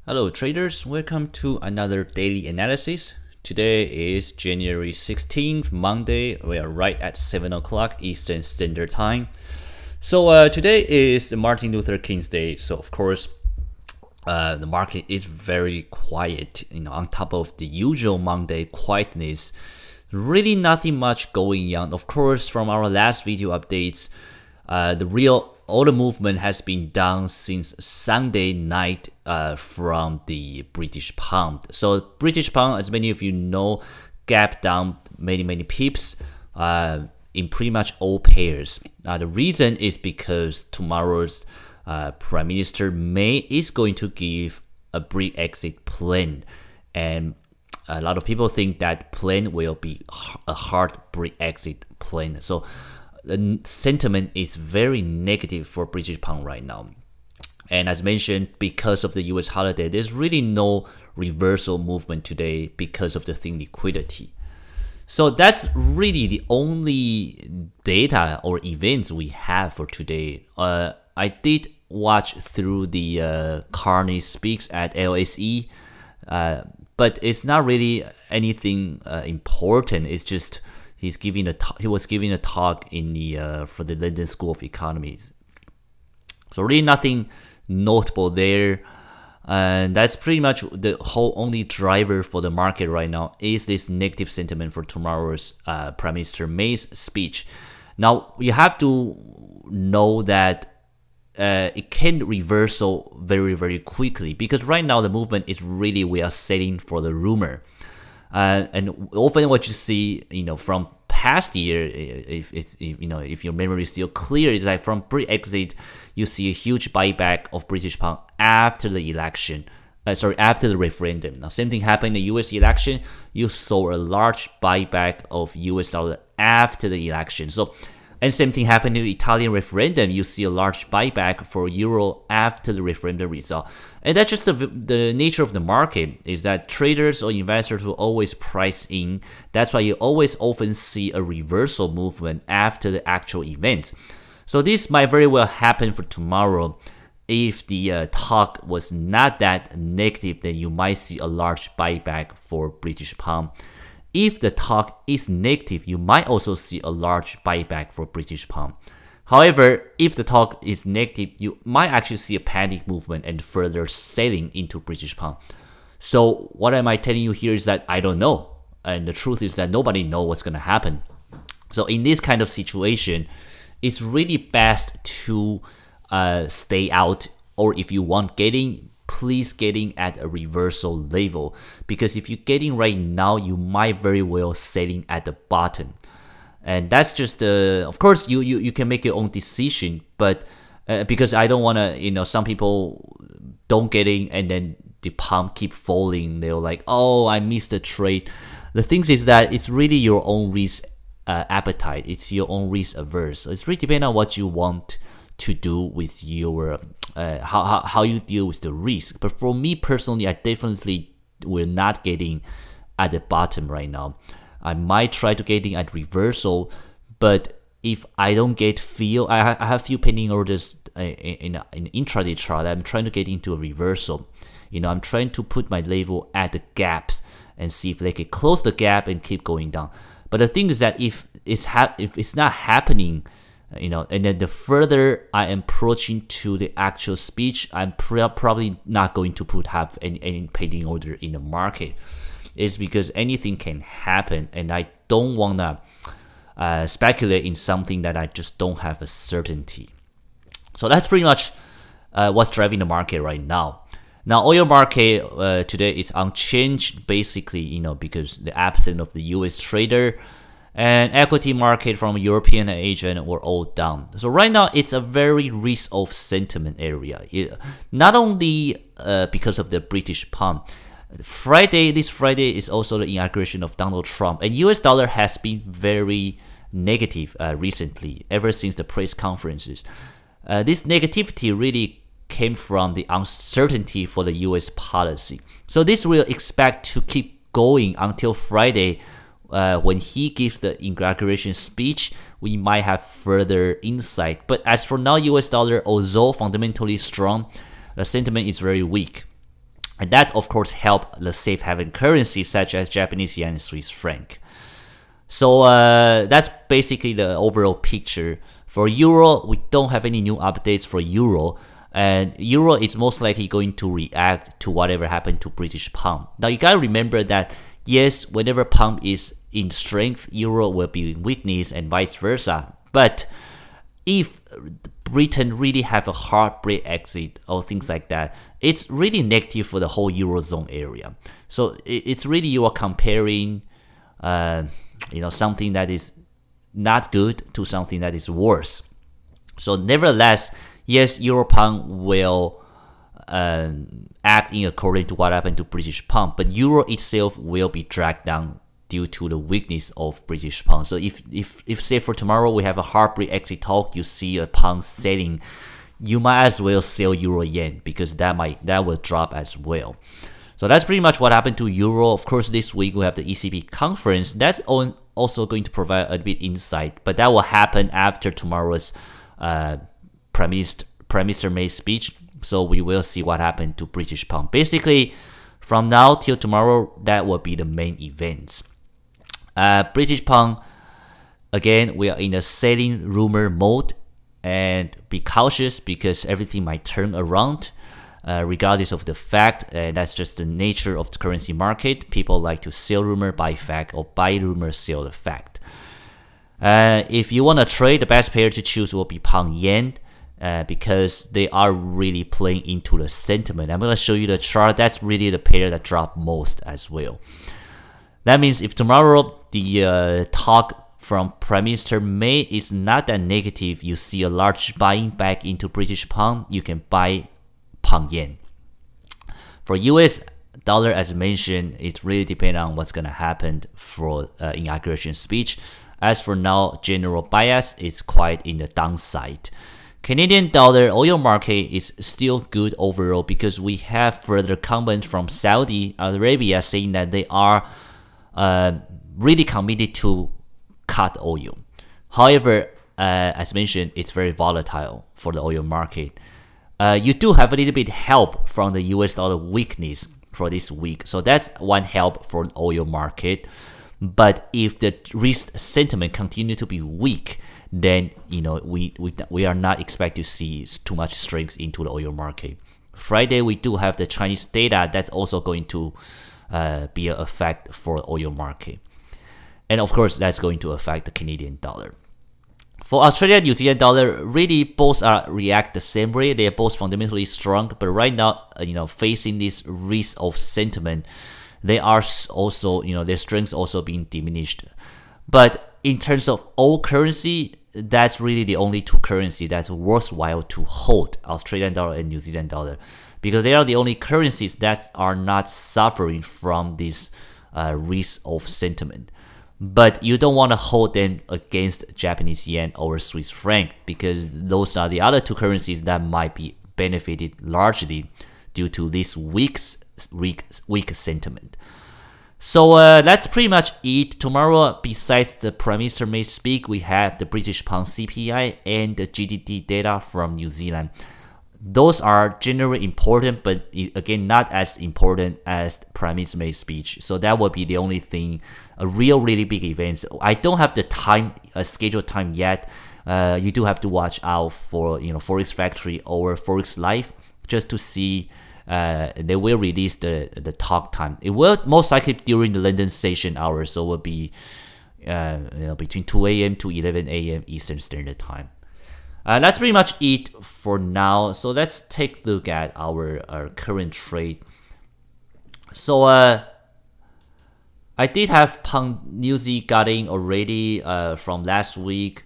Hello traders, welcome to another daily analysis. Today is January 16th, Monday. We are right at 7 o'clock Eastern Standard Time. So today is Martin Luther King's Day. So of course, the market is very quiet. On top of the usual Monday quietness, really nothing much going on. Of course, from our last video updates, all the movement has been done since Sunday night from the British pound. So British pound, as many of you know, gapped down many pips in pretty much all pairs. The reason is because tomorrow's Prime Minister May is going to give a Brexit plan, and a lot of people think that plan will be a hard Brexit plan. So the sentiment is very negative for British pound right now. And as mentioned, because of the US holiday, there's really no reversal movement today because of the thin liquidity. So that's really the only data or events we have for today. I did watch through the Carney speaks at LSE, but it's not really anything important. It's just he was giving a talk in the for the London School of Economics. So really nothing notable there, and that's pretty much the whole only driver for the market right now is this negative sentiment for tomorrow's Prime Minister May's speech. Now you have to know that it can reversal very quickly, because right now the movement is really we are setting for the rumor. And often what you see, from past year, if your memory is still clear, is like from Brexit, you see a huge buyback of British pound after the election. After the referendum. Now, same thing happened in the US election. You saw a large buyback of US dollar after the election. And same thing happened in the Italian referendum. You see a large buyback for euro after the referendum result. And that's just the nature of the market, is that traders or investors will always price in. That's why you always often see a reversal movement after the actual event. So this might very well happen for tomorrow. If the talk was not that negative, then you might see a large buyback for British pound. If the talk is negative, you might also see a large buyback for British pound. However, if the talk is negative, you might actually see a panic movement and further selling into British pound. So what am I telling you here is that I don't know. And the truth is that nobody knows what's going to happen. So in this kind of situation, it's really best to stay out, or if you want getting, please getting at a reversal level, because if you're getting right now, you might very well selling at the bottom. And that's just of course you can make your own decision, but because I don't want to, some people don't get in and then the pound keep falling, they're like, oh, I missed the trade. The thing is that it's really your own risk appetite, it's your own risk averse. So it's really depending on what you want to do with your how you deal with the risk. But for me personally, I definitely will not getting at the bottom right now. I might try to get in at reversal, but if I don't get I have few pending orders in intraday chart. I'm trying to get into a reversal. I'm trying to put my level at the gaps and see if they can close the gap and keep going down. But the thing is that if it's not happening, and then the further I am approaching to the actual speech, I'm probably not going to have any pending order in the market. It's because anything can happen, and I don't want to speculate in something that I just don't have a certainty. So that's pretty much what's driving the market right now. Now, oil market today is unchanged, basically, because the absence of the US trader. And equity market from European and Asian were all down. So right now, it's a very risk-off sentiment area. Not only because of the British pound. This Friday is also the inauguration of Donald Trump. And US dollar has been very negative recently, ever since the press conferences. This negativity really came from the uncertainty for the US policy. So this will expect to keep going until Friday, when he gives the inauguration speech. We might have further insight. But as for now, US dollar, although fundamentally strong, the sentiment is very weak. And that's of course help the safe haven currencies such as Japanese yen and Swiss franc. So that's basically the overall picture. For Euro, we don't have any new updates for Euro. And Euro is most likely going to react to whatever happened to British pound. Now you gotta remember that yes, whenever pound is in strength, Euro will be in weakness and vice versa. But if Britain really have a hard Brexit or things like that, it's really negative for the whole Eurozone area. So it's really you are comparing, something that is not good to something that is worse. So nevertheless, yes, Euro pound will act in according to what happened to British pound, but Euro itself will be dragged down due to the weakness of British pound. So if say for tomorrow we have a hard Brexit talk, you see a pound selling, you might as well sell Euro yen because that will drop as well. So that's pretty much what happened to Euro. Of course, this week we have the ECB conference. That's also going to provide a bit insight, but that will happen after tomorrow's Prime Minister May's speech. So we will see what happened to British pound. Basically, from now till tomorrow, that will be the main events. British pound, again, we are in a selling rumor mode, and be cautious because everything might turn around regardless of the fact, and that's just the nature of the currency market. People like to sell rumor, buy fact, or buy rumor, sell the fact. If you want to trade, the best pair to choose will be pound yen because they are really playing into the sentiment. I'm going to show you the chart. That's really the pair that dropped most as well. That means if tomorrow the talk from Prime Minister May is not that negative, you see a large buying back into British pound, you can buy pound yen. For US dollar, as mentioned, it really depends on what's going to happen for inauguration speech. As for now, general bias is quite in the downside. Canadian dollar oil market is still good overall because we have further comment from Saudi Arabia saying that they are really committed to cut oil. However, as mentioned, it's very volatile for the oil market. You do have a little bit help from the US dollar weakness for this week. So that's one help for the oil market. But if the risk sentiment continue to be weak, then we are not expect to see too much strength into the oil market. Friday we do have the Chinese data that's also going to be an effect for the oil market, and of course that's going to affect the Canadian dollar. For Australia and New Zealand dollar, really both react the same way. They are both fundamentally strong, but right now facing this risk of sentiment, they are also their strength also being diminished. But in terms of all currency, that's really the only two currency that's worthwhile to hold, Australian dollar and New Zealand dollar, because they are the only currencies that are not suffering from this risk of sentiment. But you don't want to hold them against Japanese yen or Swiss franc because those are the other two currencies that might be benefited largely due to this weak sentiment. So that's pretty much it. Tomorrow, besides the Prime Minister May speak, we have the British pound CPI and the GDP data from New Zealand. Those are generally important, but again, not as important as Prime Minister May's speech. So that will be the only thing, a really big event. I don't have the time, scheduled time yet. You do have to watch out for Forex Factory or Forex Live just to see. They will release the talk time. It will most likely during the London station hours, so it will be between 2 a.m. to 11 a.m. Eastern Standard Time. That's pretty much it for now. So let's take a look at our current trade. So I did have pound New Z got in already from last week.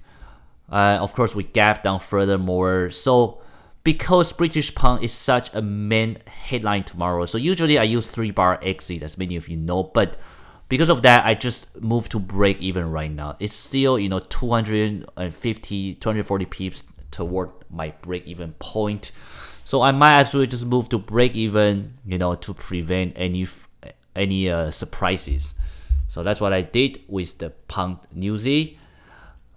Of course, we gapped down furthermore. So because British pound is such a main headline tomorrow, so usually I use 3-bar exit, as many of you know, but because of that, I just moved to break even right now. It's still 240 pips toward my break even point, so I might as well just move to break even, to prevent any surprises. So that's what I did with the pound New Z.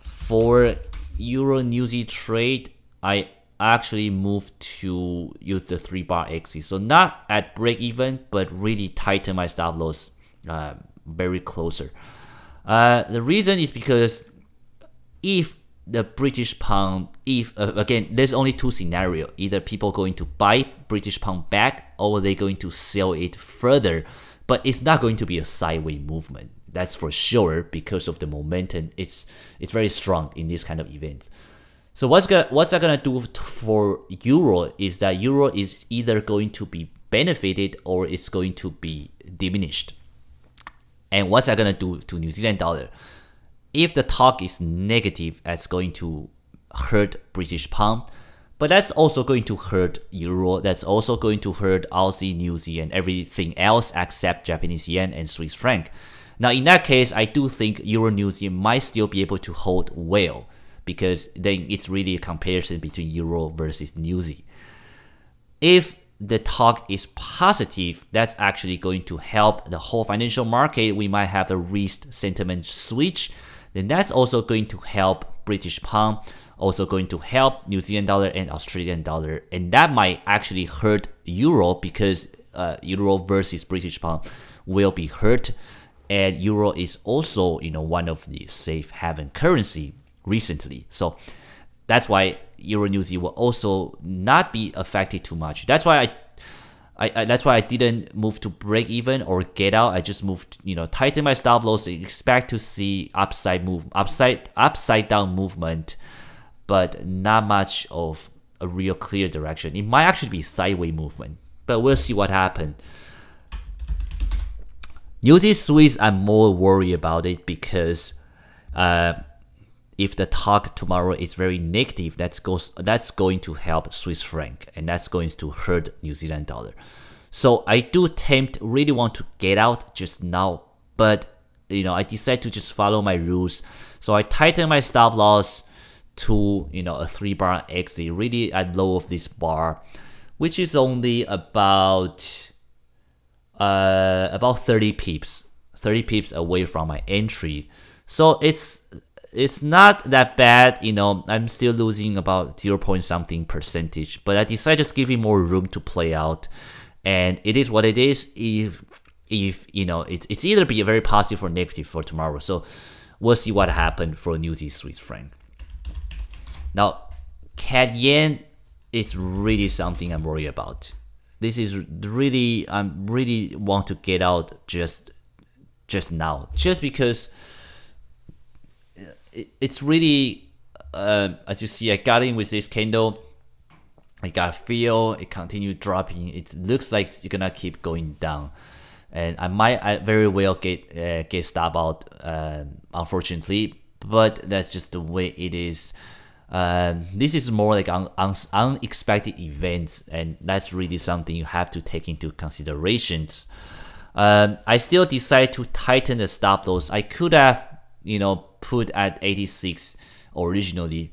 For Euro New Z trade, I actually move to use the 3-bar exit. So not at break even, but really tighten my stop loss very closer. The reason is because if the British pound, again, there's only two scenarios. Either people going to buy British pound back or they're going to sell it further. But it's not going to be a sideways movement. That's for sure, because of the momentum. It's very strong in this kind of events. So what's that gonna do for euro is that euro is either going to be benefited or it's going to be diminished. And what's that gonna do to New Zealand dollar? If the talk is negative, that's going to hurt British pound, but that's also going to hurt euro. That's also going to hurt Aussie, New Zealand, everything else except Japanese yen and Swiss franc. Now, in that case, I do think euro New Zealand might still be able to hold well, because then it's really a comparison between euro versus New Zealand. If the talk is positive, that's actually going to help the whole financial market. We might have the risk sentiment switch. Then that's also going to help British pound, also going to help New Zealand dollar and Australian dollar. And that might actually hurt euro, because euro versus British pound will be hurt. And euro is also, one of the safe haven currency recently. So that's why euro New Zealand will also not be affected too much. That's why I didn't move to break even or get out. I just moved, tighten my stop loss. Expect to see upside down movement, but not much of a real clear direction. It might actually be sideways movement, but we'll see what happens. New Zealand Swiss, I'm more worried about it, because if the talk tomorrow is very negative, that's going to help Swiss franc, and that's going to hurt New Zealand dollar. So I do really want to get out just now, but I decide to just follow my rules. So I tighten my stop loss to a 3-bar exit, really at low of this bar, which is only about 30 pips away from my entry. So it's not that bad, I'm still losing about 0 point something percentage, but I decided just giving more room to play out, and it is what it is. If it's either be very positive or negative for tomorrow. So we'll see what happened for New Zealand Swiss franc. Now, CAD yen is really something I'm worried about. This is really, I really want to get out just now, just because it's really, as you see, I got in with this candle. I got a feel, it continued dropping. It looks like it's gonna keep going down, and I very well get stop out, unfortunately, but that's just the way it is. This is more like unexpected events, and that's really something you have to take into considerations. I still decide to tighten the stop loss. I could have, put at 86 originally,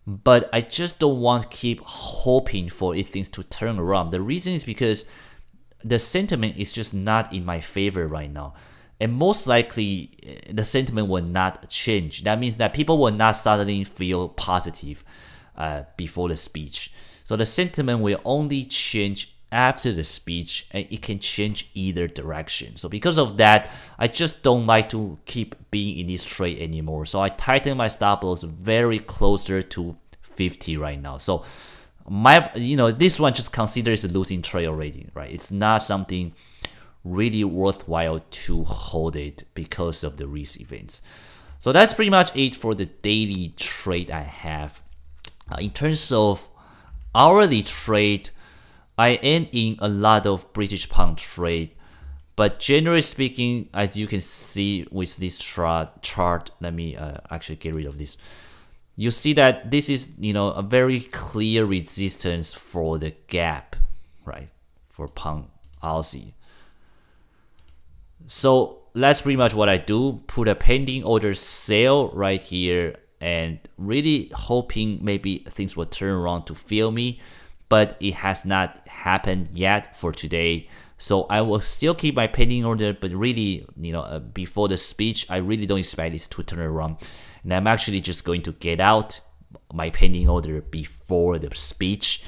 but I just don't want to keep hoping for things to turn around. The reason is because the sentiment is just not in my favor right now. And most likely, the sentiment will not change. That means that people will not suddenly feel positive before the speech. So the sentiment will only change after the speech, and it can change either direction. So because of that, I just don't like to keep being in this trade anymore. So I tighten my stop loss very closer to 50 right now. So this one just considers a losing trade already, right? It's not something really worthwhile to hold it because of the risk events. So that's pretty much it for the daily trade I have. In terms of hourly trade, I am in a lot of British pound trade, but generally speaking, as you can see with this chart, let me actually get rid of this. You see that this is a very clear resistance for the gap, right, for pound Aussie. So that's pretty much what I do. Put a pending order sale right here, and really hoping maybe things will turn around to fill me, but it has not happened yet for today. So I will still keep my pending order, but really, before the speech, I really don't expect this to turn around. And I'm actually just going to get out my pending order before the speech.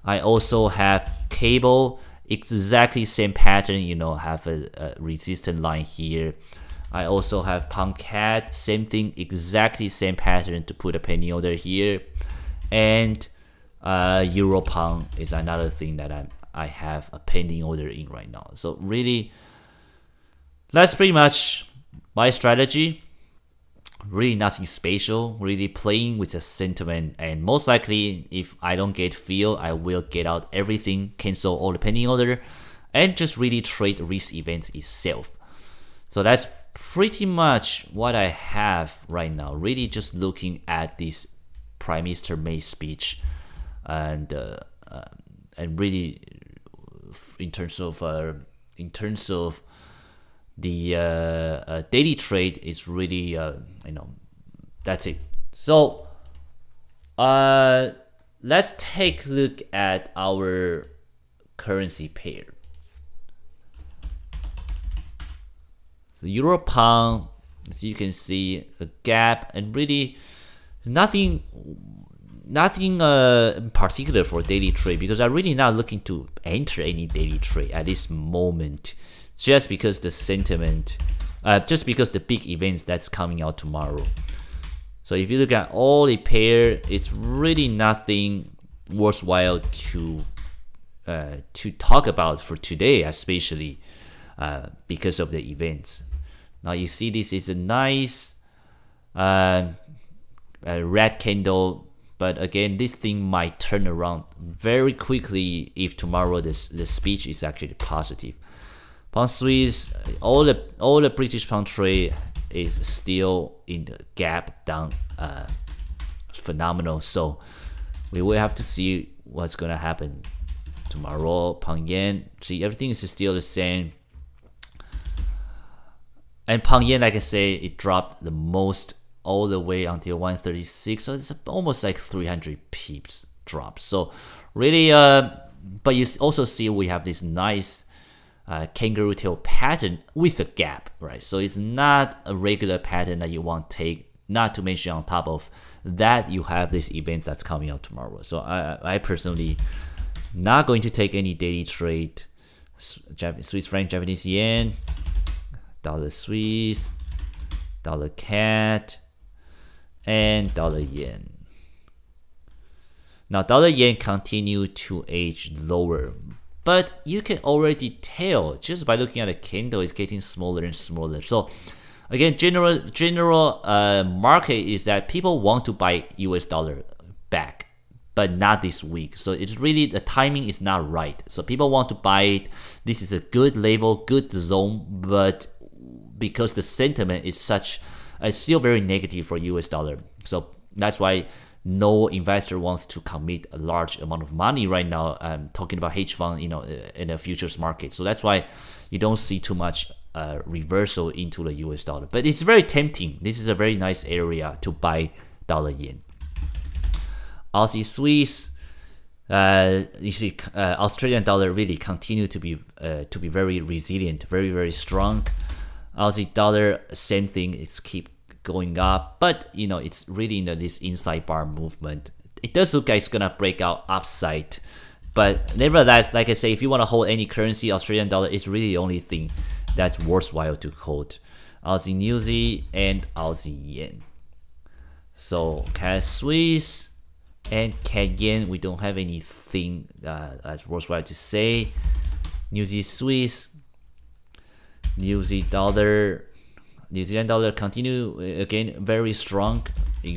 I also have cable, exactly same pattern, have a resistance line here. I also have pound CAD, same thing, exactly same pattern to put a pending order here. And Euro pound is another thing that I have a pending order in right now. So really, that's pretty much my strategy. Really nothing special, really playing with the sentiment, and most likely if I don't get filled, I will get out everything, cancel all the pending order, and just really trade risk event itself. So that's pretty much what I have right now. Really just looking at this Prime Minister May speech, and really in terms of the daily trade is really that's it. So let's take a look at our currency pair. So Euro pound, as you can see, a gap, and really nothing in particular for daily trade, because I'm really not looking to enter any daily trade at this moment, just because the sentiment, just because the big events that's coming out tomorrow. So if you look at all the pair, it's really nothing worthwhile to talk about for today, especially because of the events. Now you see this is a nice red candle, but again, this thing might turn around very quickly if tomorrow the speech is actually positive. Pound Swiss, all the British pound trade is still in the gap down, phenomenal. So we will have to see what's gonna happen tomorrow. Pound yen, see, everything is still the same. And pound yen, like I say, it dropped the most all the way until 136, so it's almost like 300 pips drop. So really, but you also see we have this nice kangaroo tail pattern with a gap, right? So it's not a regular pattern that you want to take. Not to mention on top of that, you have these events that's coming out tomorrow. So I personally not going to take any daily trade. Swiss franc, Japanese yen, dollar Swiss, dollar CAD, and dollar yen. Now dollar yen continue to edge lower, but you can already tell just by looking at the candle, it's getting smaller and smaller. So again, general market is that people want to buy US dollar back, but not this week. So it's really, the timing is not right. So people want to buy it. This is a good level, good zone, but because the sentiment is still very negative for US dollar. So that's why no investor wants to commit a large amount of money right now. I'm talking about hedge fund, in the futures market. So that's why you don't see too much reversal into the US dollar. But it's very tempting. This is a very nice area to buy dollar yen. Aussie Swiss, you see, Australian dollar really continue to be very resilient, very, very strong. Aussie dollar, same thing, it's keep going up, but it's really this inside bar movement. It does look like it's gonna break out upside, but nevertheless, like I say, if you want to hold any currency, Australian dollar is really the only thing that's worthwhile to hold. Aussie New Zealand and Aussie yen. So CAD Swiss and CAD yen, we don't have anything that's worthwhile to say. New Zealand Swiss, New Zealand dollar continue again very strong in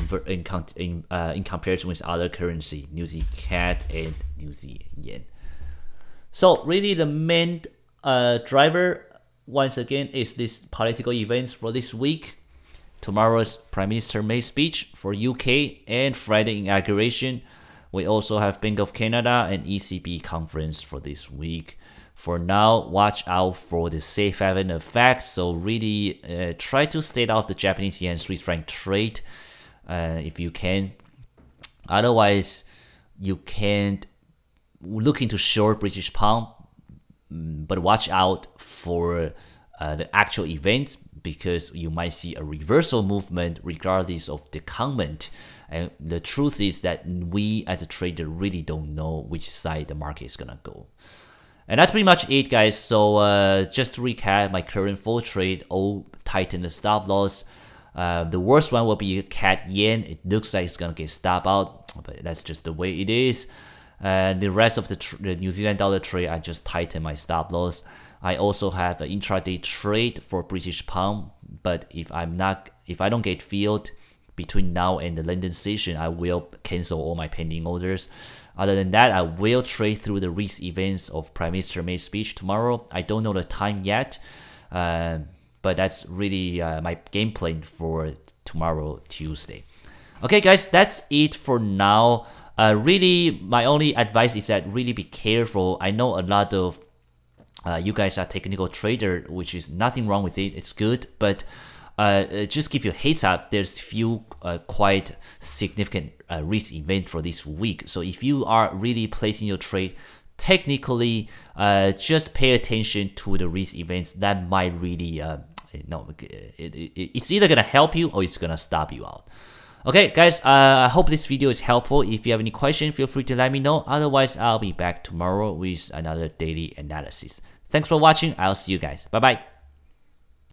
comparison with other currency, New Zealand CAD and New Zealand yen. So really the main driver once again is this political events for this week. Tomorrow's Prime Minister May speech for UK, and Friday inauguration. We also have Bank of Canada and ECB conference for this week. For now, watch out for the safe haven effect. So really try to stay out the Japanese yen Swiss franc trade if you can. Otherwise, you can't look into short British pound, but watch out for the actual event, because you might see a reversal movement regardless of the comment And the truth is that we as a trader really don't know which side the market is gonna go. And that's pretty much it, guys. So just to recap, my current full trade, all tighten the stop loss. The worst one will be CAD Yen. It looks like it's gonna get stop out, but that's just the way it is. And the rest of the New Zealand dollar trade, I just tighten my stop loss. I also have an intraday trade for British pound, but if I don't get filled between now and the London session, I will cancel all my pending orders. Other than that, I will trade through the risk events of Prime Minister May's speech tomorrow. I don't know the time yet, but that's really my game plan for tomorrow, Tuesday. Okay, guys, that's it for now. Really, my only advice is that really be careful. I know a lot of you guys are technical trader, which is nothing wrong with it. It's good, but just give you a heads up. There's few quite significant risk event for this week. So if you are really placing your trade technically, just pay attention to the risk events. That might really, it's either gonna help you or it's gonna stop you out. Okay, guys, I hope this video is helpful. If you have any questions, feel free to let me know. Otherwise, I'll be back tomorrow with another daily analysis. Thanks for watching. I'll see you guys. Bye-bye.